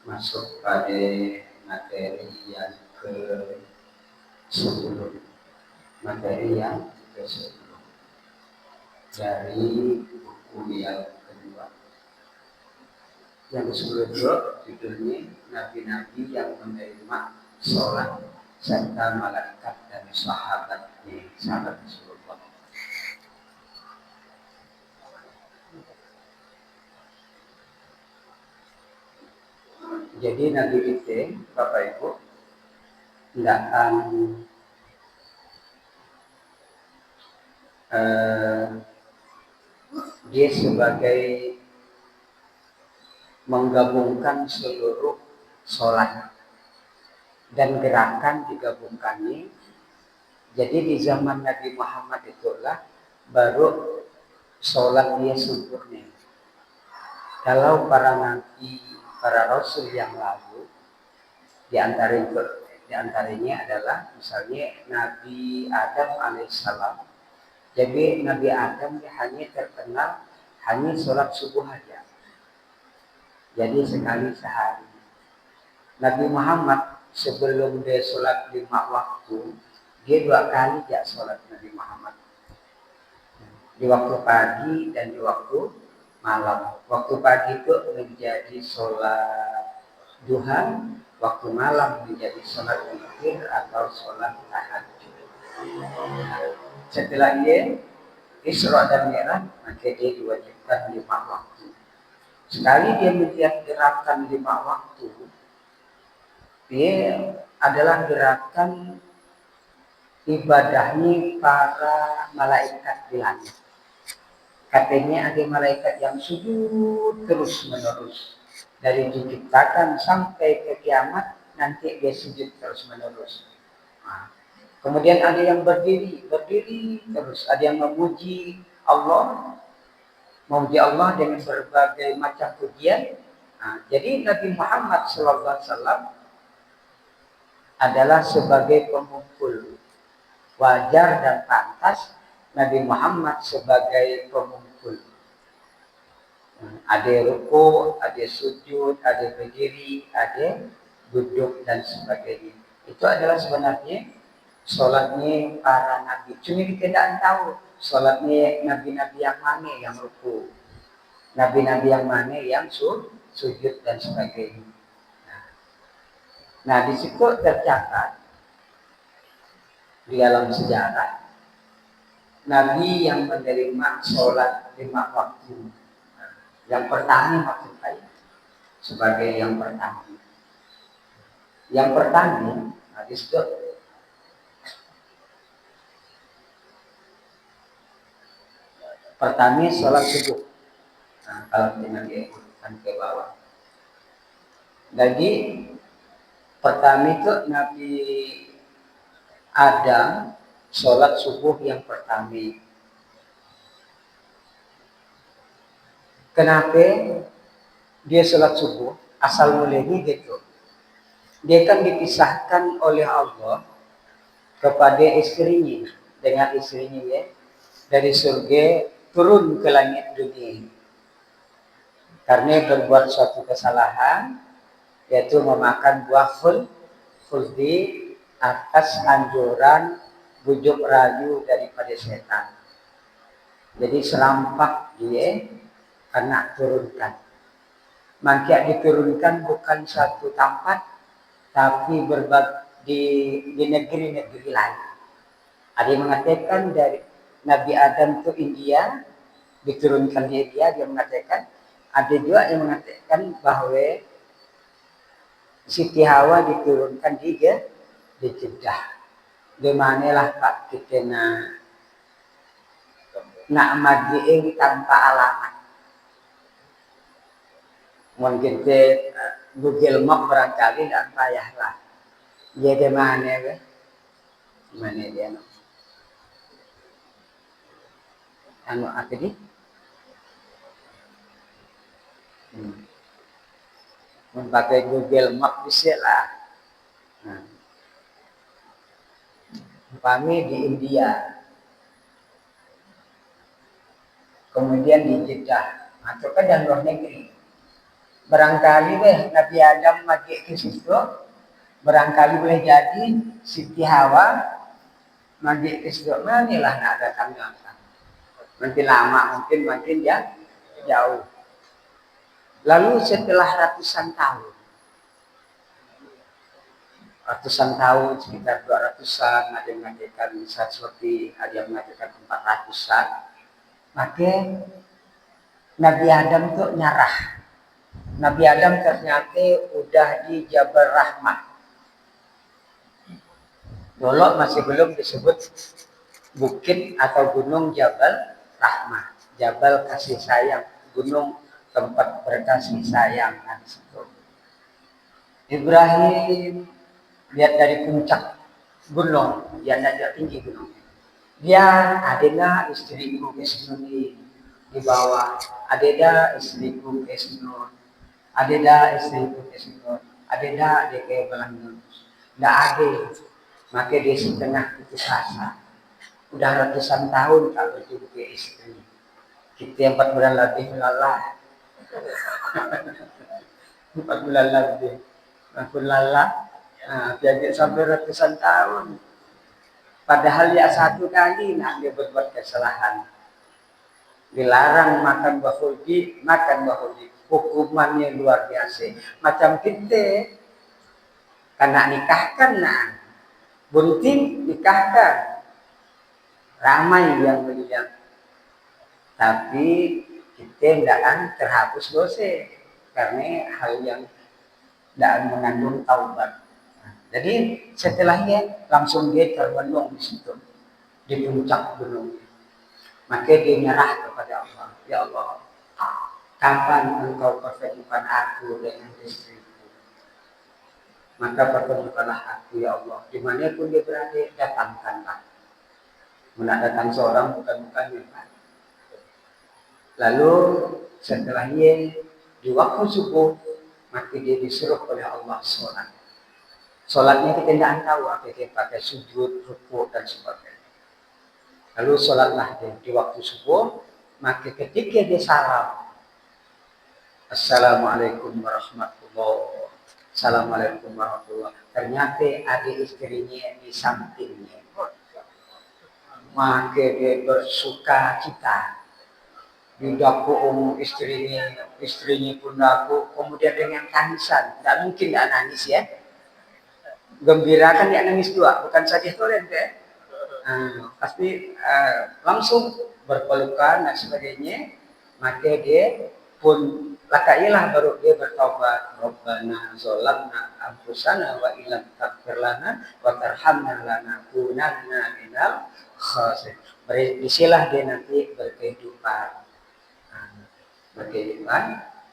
masuk pada materi yang ke-10. Materi yang ke-10 dari buku yang kedua. Yang ke-10 itu judulnya Nabi-Nabi yang menerima sholat serta malaikat dan sahabatnya, sahabat Rasulullah. Jadi Nabi itu, Bapak Ibu, tidak akan dia sebagai menggabungkan seluruh sholat dan gerakan digabungkannya. Jadi di zaman Nabi Muhammad itulah baru sholat dia sempurna. Kalau para nabi, para rasul yang lalu, di antaranya adalah misalnya Nabi Adam alaihissalam. Jadi Nabi Adam hanya terkenal hanya sholat subuh aja. Jadi sekali sehari. Nabi Muhammad sebelum dia sholat 5 waktu, dia 2 kali ya sholat Nabi Muhammad. Di waktu pagi dan di waktu malam. Waktu pagi itu menjadi sholat duha, waktu malam menjadi sholat witir atau sholat tahajud. Setelah dia Isra dan Mi'raj, maka dia diwajibkan 5 waktu. Sekali dia melihat gerakan 5 waktu, dia adalah gerakan ibadahnya para malaikat di langit. Katanya ada malaikat yang sujud terus menerus. Dari diciptakan sampai ke kiamat, nanti dia sujud terus menerus. Nah, kemudian ada yang berdiri terus. Ada yang memuji Allah dengan berbagai macam pujian. Nah, jadi Nabi Muhammad SAW adalah sebagai pengumpul. Wajar dan pantas Nabi Muhammad sebagai pengumpul. Ada ruku, ada sujud, ada berdiri, ada duduk dan sebagainya. Itu adalah sebenarnya sholatnya para nabi. Cuma kita tidak tahu sholatnya nabi-nabi yang mana yang ruku, nabi-nabi yang mana yang sujud dan sebagainya. Nah, di situ tercatat di dalam sejarah Nabi yang menerima sholat 5 waktu. Yang pertama maksud saya sebagai yang pertama. Yang pertama, nah disebut pertama sholat subuh. Nah, kalau kita diikutkan ke bawah. Jadi pertama itu Nabi Adam sholat subuh yang pertama. Kenapa dia sholat subuh? Asal mulanya gitu. Dia kan dipisahkan oleh Allah kepada istrinya dengan istrinya ya, dari surga turun ke langit dunia. Karena berbuat suatu kesalahan, yaitu memakan buah khuldi atas anjuran bujuk rayu daripada setan. Jadi serampak dia kena turunkan. Maka diturunkan bukan satu tempat, tapi di negeri-negeri lain. Ada yang mengatakan dari Nabi Adam ke India, diturunkan di India, dia mengatakan. Ada juga yang mengatakan bahwa Siti Hawa diturunkan di Jeddah. Di manalah Pak kita nak majiin tanpa alamat. Mungkin kita Google Map barangkali tidak payahlah. Dia di mana ya? Mana dia? Anu apa di? Memakai Google Map bisa lah. Nah. Kami di India, kemudian di Jeddah, atau ke dalam luar negeri. Barangkali deh Nabi Adam pakai ke situ, barangkali boleh jadi Siti Hawa pakai ke situ. Manilah nak datangnya. Nanti lama mungkin makin ya jauh. Lalu setelah ratusan tahun sekitar 200-an, ada yang mengatakan seperti ada yang mengatakan 400-an, maka Nabi Adam itu nyarah. Nabi Adam ternyata udah di Jabal Rahmah. Dulu masih belum disebut bukit atau gunung Jabal Rahmah, Jabal kasih sayang, gunung tempat berkasih sayang. Nah, di situ Ibrahim lihat dari puncak gunung, dia naik tinggi gunung. Dia adena istriku Isnuni di bawah, adeda istriku Isnun, adeda istriku Isnun, adeda deke Belanda. Nggak ada, maka dia setengah putus asa. Udah ratusan tahun tak bertemu ke istri. Kita 4 bulan lebih lelah. 4 bulan lebih. Aku lelah. Nah, jadi sampai ratusan tahun. Padahal ya satu kali nak dia berbuat kesalahan. Dilarang makan bahuli, makan bahuli. Hukumannya luar biasa. Macam kita, karena nikahkan nak. Bunting nikahkan. Ramai yang melihat. Tapi kita tidak akan terhapus dosa. Karena hal yang tidak mengandung taubat. Jadi setelahnya langsung dia terbenung di situ, di puncak gunung. Maka dia nyerah kepada Allah. Ya Allah, kapan engkau pertemukan aku dengan istriku? Maka pertemukanlah aku ya Allah. Dimanapun dia berada, datangkanlah. Mendatangkan seorang bukan yang. Lalu setelahnya di waktu subuh, maka dia disuruh oleh Allah sholat. Sholatnya kita tidak tahu apa dia pakai sujud, rukuk dan sebagainya. Lalu sholatlah dia di waktu subuh, maka ketika dia salam, Assalamualaikum warahmatullahi. Assalamualaikum warahmatullahi. Ternyata ada istrinya di sampingnya. Maka dia bersuka cita. Didaku istrinya pun daku, kemudian dengan tangisan. Tidak mungkin tidak nangis ya. Gembira kan dia nangis juga, bukan saja tolen ya. Pasti langsung berpelukan dan sebagainya. Maka dia pun lakailah baru dia bertaubat. Rabbana zolamna anfusana wa illam taghfir lana wa tarhamna lanakunanna minal khasirin. Berisilah dia nanti berkehidupan.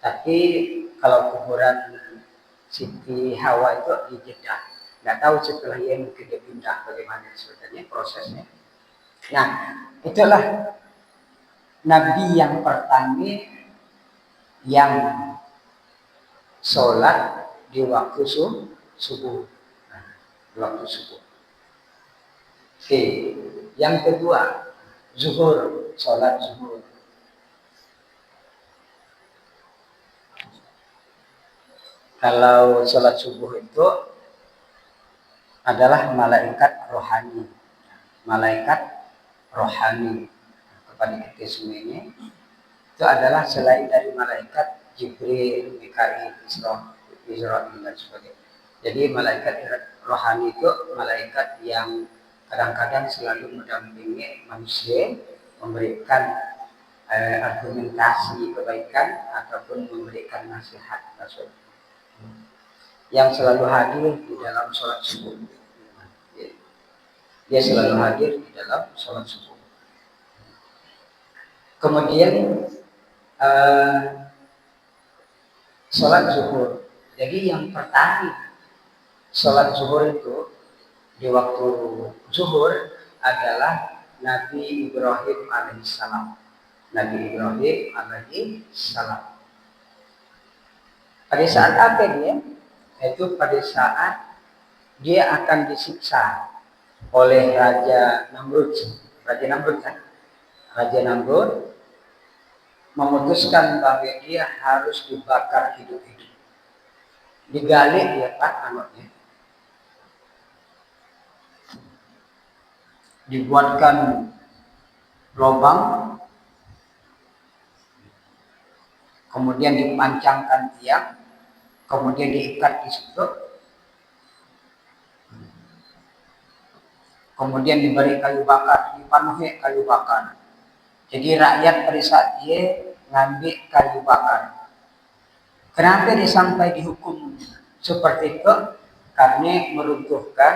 Tapi kalau kuburan Siti Hawa itu di Jeddah. Nggak tahu setelah ia mungkin dia pindah bagaimana sebenarnya prosesnya. Nah, itulah Nabi yang pertama yang sholat di waktu subuh. Nah, di waktu subuh. Oke, yang kedua zuhur, sholat zuhur. Kalau sholat subuh itu adalah malaikat rohani. Malaikat rohani kepada kita semuanya itu adalah selain dari malaikat Jibril, Mikail, Israfil dan sebagainya. Jadi malaikat rohani itu malaikat yang kadang-kadang selalu mendampingi manusia, memberikan argumentasi kebaikan ataupun memberikan nasihat. Yang selalu hadir di dalam sholat subuh. Dia selalu hadir di dalam sholat subuh. Kemudian sholat zuhur. Jadi yang pertama sholat zuhur itu di waktu zuhur adalah Nabi Ibrahim alaihissalam. Nabi Ibrahim alaihissalam. Pada saat apa dia? Itu pada saat dia akan disiksa oleh Raja Namrud. Raja Namrud kan? Raja Namrud memutuskan bahwa dia harus dibakar hidup-hidup. Digali dia Pak anaknya. Dibuatkan lubang, kemudian dipancangkan tiang, kemudian diikat di situ, kemudian diberi kayu bakar, dipenuhi kayu bakar. Jadi rakyat pada saat dia ngambil kayu bakar. Kenapa dia sampai dihukum seperti itu? Karena meruntuhkan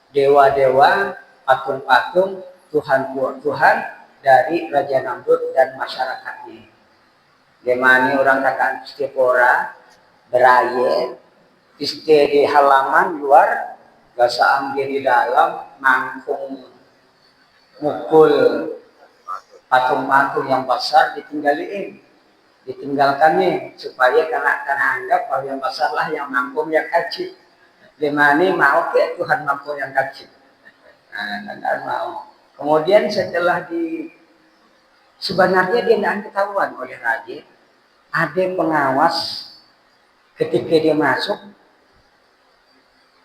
dewa-dewa, patung-patung, Tuhan dari Raja Namrud dan masyarakatnya. Dimana orang kata Istipora beraya, iste di halaman luar, gasaan dia di dalam, mangkung mukul patung-patung yang besar ditinggalkannya supaya karena anggap bahwa yang besar lah yang mampu yang kecil. Dimana mau ke Tuhan mampu yang kecil. Nah, mau. Kemudian setelah sebenarnya dia tidak ketahuan oleh raja. Ada pengawas ketika dia masuk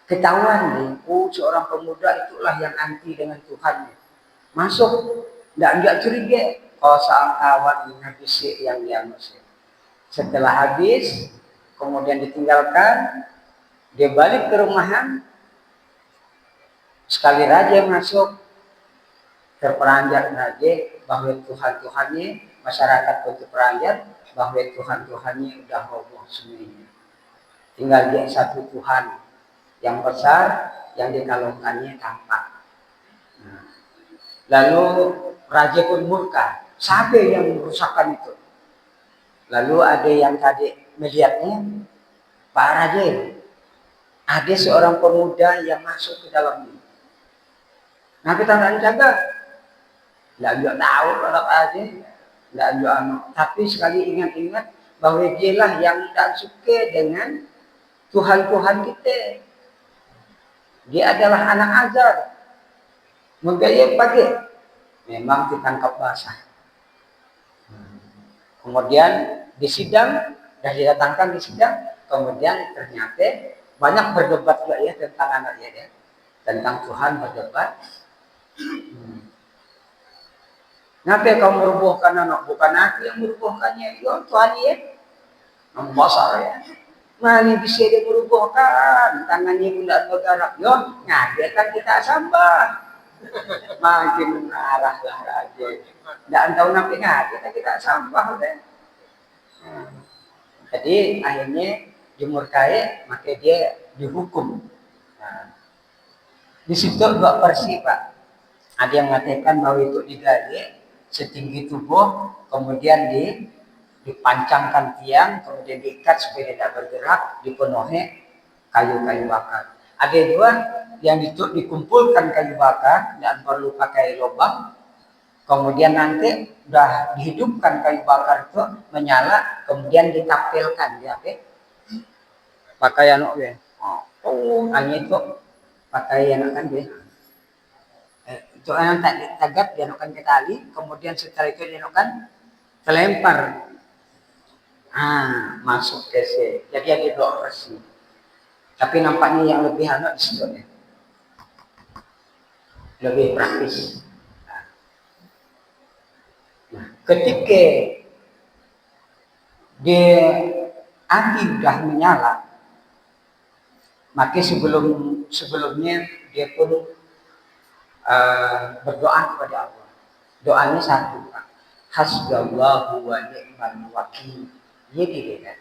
ketahuan nih, seorang pemuda itulah yang anti dengan Tuhan. Masuk, tidak curiga kalau sang kawan habis yang dia masuk. Setelah habis, kemudian ditinggalkan, dia balik ke rumahan. Sekali raja masuk, terperanjat raja bahwa Tuhan-Tuhannya, masyarakat pun terperanjat bahwa Tuhan-Tuhannya sudah roboh semuanya. Tinggal dia satu Tuhan yang besar, yang dikalungkannya tampak. Lalu raja pun murka. Siapa yang merusakkan itu? Lalu ada yang tadi melihatnya, Pak Raja, ada seorang pemuda yang masuk ke dalamnya. Nah kita nggak jaga, nggak juga tahu kalau aja, nggak juga tapi sekali ingat-ingat bahwa dialah yang tak suka dengan Tuhan-Tuhan kita. Dia adalah anak azar, menggaya pagi, memang ditangkap basah. Kemudian disidang, dan didatangkan di sidang, kemudian ternyata banyak berdebat juga ya tentang anaknya ya, tentang Tuhan berdebat. Kenapa kau merubuhkan anak? Bukan aku yang merubuhkannya, ya Tuhan ya. Yang besar ya. Mana bisa dia merubuhkan? Tangannya bulat bergerak. Yo, ngagetan kita sambah. Makin arah lah raja. Tidak tahu nabi ngagetan kita sambah deh. Jadi akhirnya dimurkai, maka dia dihukum. Nah, di situ dua versi Pak. Ada yang mengatakan bahwa itu digali setinggi tubuh, kemudian dipancangkan tiang, kemudian diikat supaya tidak bergerak, dipenuhi kayu-kayu bakar. Ada dua yang dikumpulkan kayu bakar dan perlu pakai lubang, kemudian nanti sudah dihidupkan kayu bakar itu menyala, kemudian ditapelkan di apa? Pakaian hanya itu pakaian kan dia. Itu yang tagap dianukan ke tali, kemudian setelah itu dianukan terlempar. Masuk ke sini. Jadi ada dua versi. Tapi nampaknya yang lebih hangat di situ ya. Lebih praktis. Nah, ketika dia api sudah menyala, maka sebelumnya dia pun berdoa kepada Allah. Doanya satu, hasbunallahu wa ni'mal wakil. Jadi dia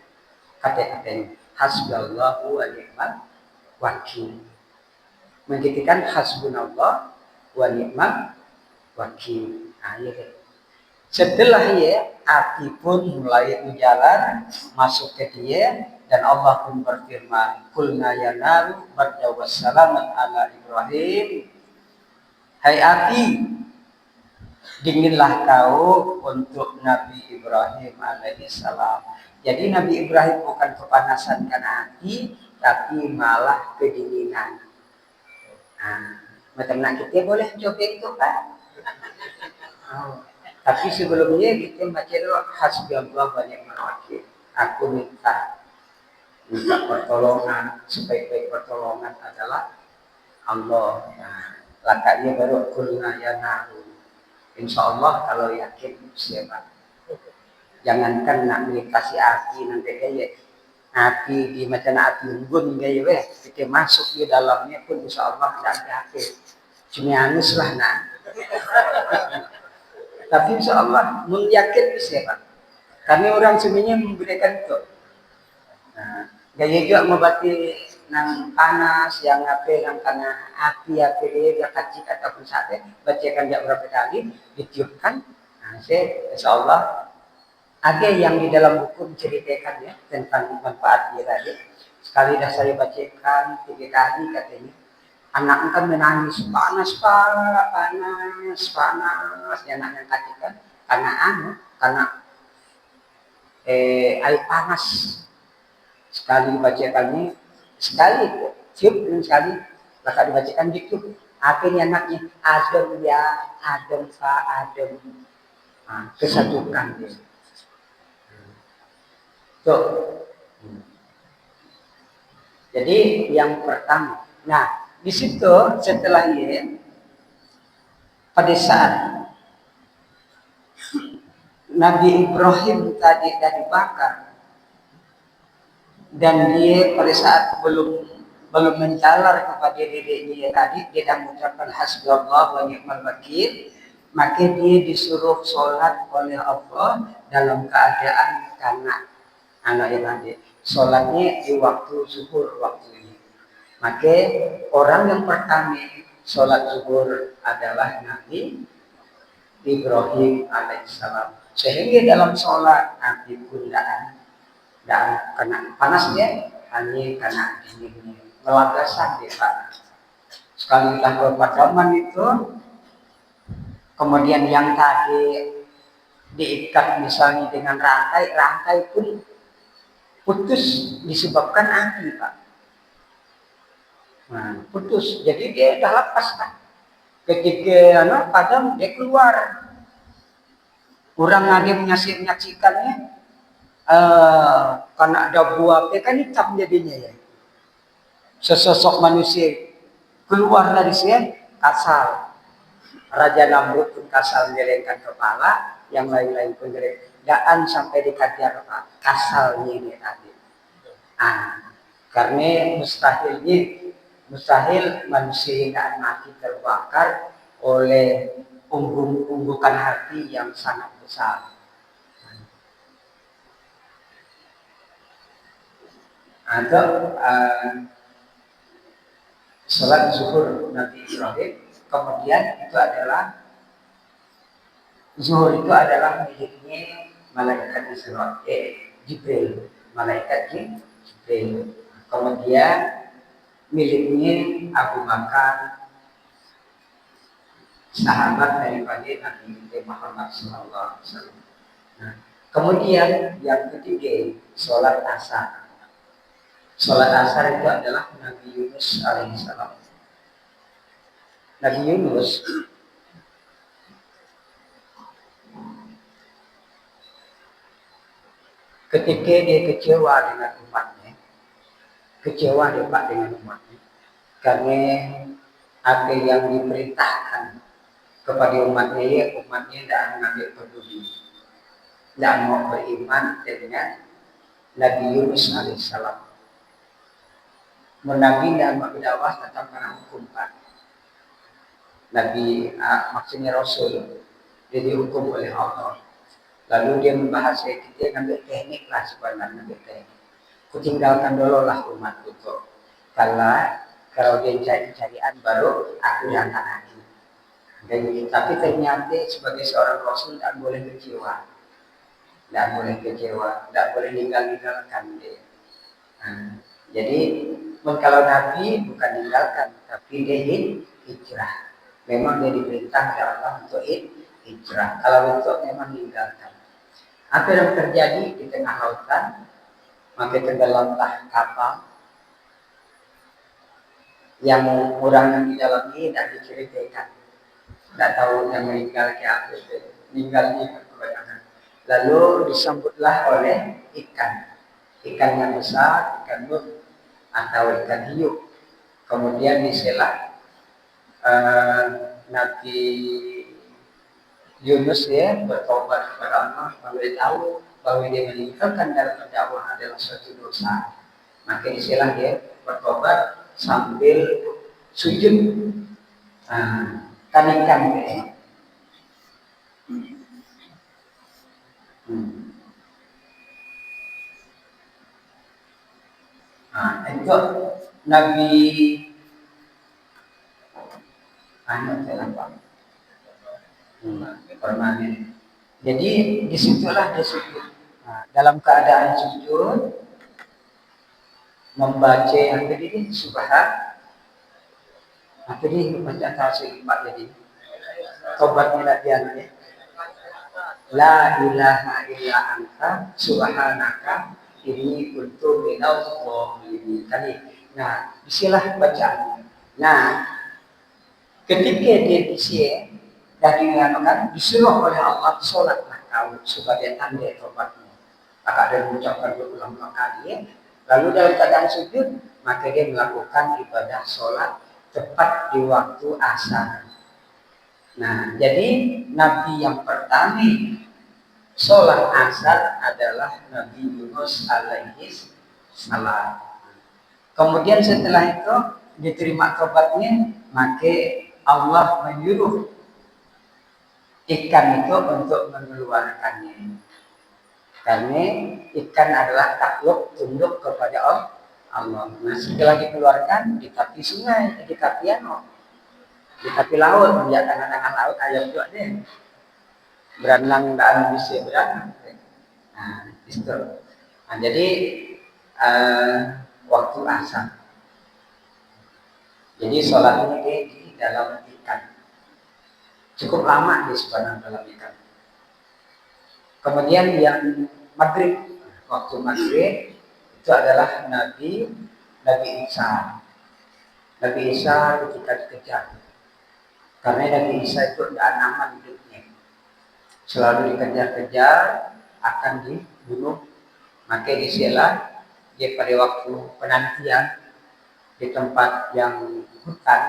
kata-katanya hasbunallahu wa ni'mal wakil. Menjadikan hasbunallah wa ni'mal wakil. Ya. Setelah api pun mulai berjalan masuk ke dia, dan Allah pun berfirman, "Qulna ya naru barda wassalaman ala Ibrahim." Hai api, dinginlah kau untuk Nabi Ibrahim alaihissalam. Jadi Nabi Ibrahim bukan kepanasan karena api, tapi malah kedinginan. Macam nak kita boleh coba itu Pak. Tapi sebelumnya kita baca doa hasbiyallah wa ni'mal wakil. Aku minta pertolongan, sebaik-baik pertolongan adalah Allah. Nah, lakanya baru kulna ya nahu. Insya Allah kalau yakin siapa. Jangankan nak meditasi api nanti kayak api di macam api unggun kayak weh, kita masuk di dalamnya pun insya Allah tidak ada api. Cuma anus lah nah. Tapi insya Allah yakin siapa. Karena orang semuanya memberikan itu. Nah, gaya juga mengobati nang panas yang apa yang karena api dia kacik ataupun sate bacakan dia berapa kali ditiupkan. Nah, saya insya Allah ada yang di dalam buku menceritakan ya tentang manfaat dia tadi. Sekali dah saya bacakan 3 kali katanya. Anak kan menangis panas pak, panas. Ya anak yang tadi kan karena air panas. Sekali dibacakannya sekali tiup dan sekali bakal dibacakan gitu. Akhirnya anaknya adem pak adem. Nah, kesatukan dia. Tuh. Jadi yang pertama. Nah, di situ setelah ini pada saat Nabi Ibrahim tadi dah dibakar dan dia pada saat belum mencalar kepada dirinya tadi dia dah mengucapkan hasbunallah wa ni'mal wakil, maka dia disuruh sholat oleh Allah dalam keadaan karena anak yang tadi sholatnya di waktu zuhur waktu ini. Maka orang yang pertama sholat zuhur adalah Nabi Ibrahim alaihissalam. Sehingga dalam sholat Nabi pun dan kena panasnya hanya karena dinginnya melagasan dia panas. Sekali dah berpadaman itu, kemudian yang tadi diikat misalnya dengan rantai pun putus disebabkan api pak. Nah, putus, jadi dia dah lepas kan. Ketika padam dia keluar. Orang lagi menyaksikannya karena ada buah kan hitam jadinya ya. Sesosok manusia keluar dari sini kasar. Raja Namrud pun kasar menjelengkan kepala, yang lain-lain pun daan sampai dikajar kasalnya ini tadi. Karena mustahil manusia yang akan mati terbakar oleh unggukan hati yang sangat besar. Atau sholat zuhur Nabi Ibrahim, kemudian zuhur itu adalah miliknya malaikat Israel, Jibril, malaikat Jibril. Kemudian miliknya Abu Bakar, sahabat daripada Nabi Muhammad SAW. Nah, kemudian yang ketiga sholat asar. Sholat asar itu adalah Nabi Yunus alaihissalam. Nabi Yunus ketika dia kecewa dengan umatnya, karena apa yang diperintahkan kepada umatnya tidak mengambil peduli, tidak mau beriman dengan Nabi Yunus alaihissalam. Nabi dan berdakwah tentang hukum Pak. Nabi maksudnya Rasul, dia dihukum oleh Allah. Lalu dia membahas kita ngambil teknik lah sebenarnya ngambil teknik. Kutinggalkan dulu lah umat itu. Kalau dia cari-carian baru aku datang lagi. Tapi ternyata sebagai seorang Rasul tidak boleh kecewa. Tidak boleh ninggalkan dia. Jadi kalau Nabi bukan meninggalkan, tapi dia hijrah. Memang dia diperintah oleh Allah untuk hijrah. Kalau untuk memang meninggalkan. Apa yang terjadi di tengah lautan? Maka tenggelamlah kapal yang orang yang di dalam ini tidak diceritakan. Tidak tahu yang meninggal ke apa itu. meninggalnya kebanyakan. Lalu disambutlah oleh ikan yang besar, ikan nur atau ikan hiu. Kemudian disela Nabi Yunus ya bertobat kepada Allah, memberitahu bahwa dia meninggalkan dalam berdakwah adalah suatu dosa. Maka istilah dia bertobat sambil sujud. Kan ikan ya. Itu Nabi permanen. Jadi disitulah dia sujud. Dalam keadaan sujud membaca yang tadi tadi bacaan tasbih jadi tobatnya latihan ya. La ilaha illa anta subhanaka inni kuntu minadh dhalimin. Nah, isilah bacaannya. Nah, ketika dia isi dan dikatakan disuruh oleh Allah sholatlah kau sebagai tanda tobatmu. Maka dia mengucapkan berulang kali. Lalu dalam keadaan sujud maka dia melakukan ibadah sholat tepat di waktu asar. Nah, jadi Nabi yang pertama sholat asar adalah Nabi Yunus alaihi salam. Kemudian setelah itu diterima tobatnya, maka Allah menyuruh ikan itu untuk mengeluarkannya. Karena ikan adalah takluk tunduk kepada Allah. Nah, setelah dikeluarkan di tepi sungai, di tepi laut, di tengah-tengah laut ayam juga deh. Berenang dan bisa berenang. Nah, itu. Nah, jadi waktu asar. Jadi sholatnya di dalam ikan. Cukup lama di sepanjang dalam ikan. Kemudian yang maghrib, waktu maghrib itu adalah Nabi Isa. Nabi Isa ketika dikejar. Karena Nabi Isa itu tidak aman hidupnya. Selalu dikejar-kejar, akan dibunuh. Maka disilah dia pada waktu penantian di tempat yang hutan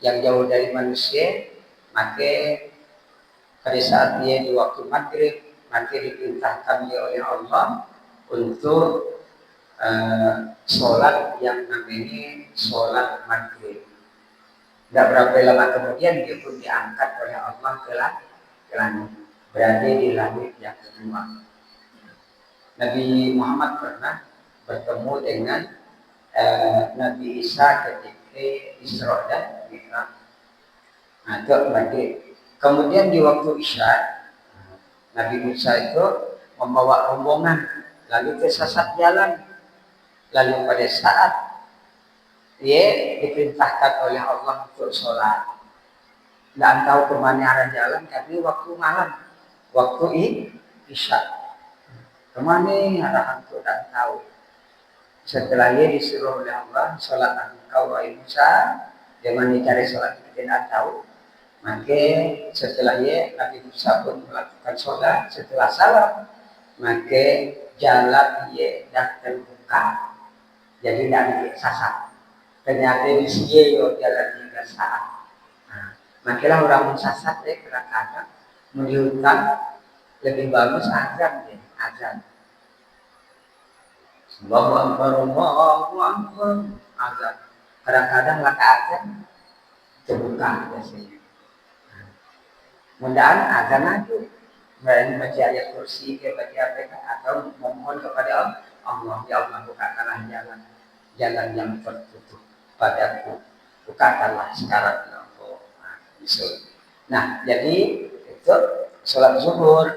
yang jauh dari manusia, maka pada saat dia di waktu maghrib maka diperintahkan dia oleh Allah untuk sholat yang namanya sholat maghrib. Tidak berapa lama kemudian dia pun diangkat oleh Allah ke langit, berada di langit yang kedua. Nabi Muhammad pernah bertemu dengan Nabi Isa ketika Isra dan Mi'raj. Nah, itu maghrib. Kemudian di waktu Isya, Nabi Musa itu membawa rombongan lalu tersesat jalan. Lalu pada saat dia diperintahkan oleh Allah untuk sholat, tidak tahu kemana arah jalan karena waktu malam, waktu Isya. Kemana arah itu tidak tahu. Setelah dia disuruh oleh Allah sholat engkau wahai Musa, jangan dicari sholat kita tidak tahu. Maka setelah ia Nabi Musa pun melakukan sholat. Setelah salam maka jalan ia dah terbuka, jadi tidak disasar. Ternyata di sini jalan yang salah. Makalah orang mensasar kadang-kadang menunjukkan lebih bagus azan deh, azan. Allahu Akbar, Allahu Akbar, azan. Kadang-kadang maka azan terbuka biasanya. Mudahan azan aja, baca ayat kursi ke baca apa atau mohon kepada Allah, ya Allah bukakanlah jalan yang tertutup padaku, bukakanlah sekarang ya Allah. Nah, jadi itu sholat subuh,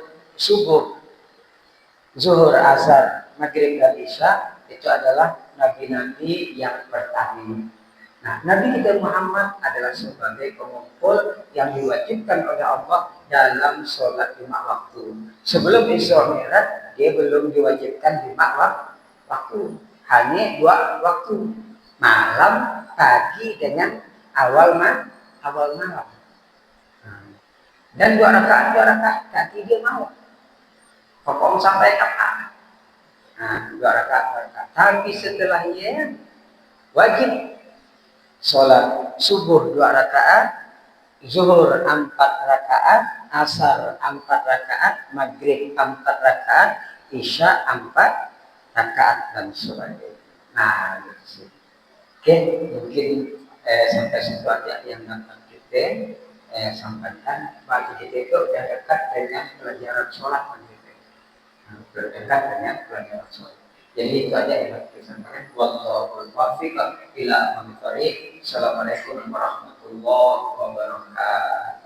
zuhur, asar, maghrib dan isya itu adalah nabi-nabi yang pertama. Nah, Nabi kita Muhammad adalah sebagai pengumpul yang diwajibkan oleh Allah dalam sholat 5 waktu. Sebelum Isra Mi'raj, dia belum diwajibkan 5 waktu. Hanya 2 waktu. Malam, pagi dengan awal malam. Dan 2 rakaat nanti dia mau. Pokoknya sampai kapan? Nah, 2 rakaat. Tapi setelahnya wajib sholat subuh 2 rakaat, zuhur 4 rakaat, asar 4 rakaat, maghrib 4 rakaat, isya 4 rakaat dan sebagainya. Nah, gitu. Oke, mungkin sampai situ aja yang dapat kita sampaikan. Bagi kita itu sudah dekat dengan pelajaran sholat gitu. Nah, dekat dengan pelajaran sholat. Jadi itu aja yang harus kita sampaikan. Wallahul muwaffiq ila aqwamit thoriq. Assalamualaikum warahmatullahi wabarakatuh.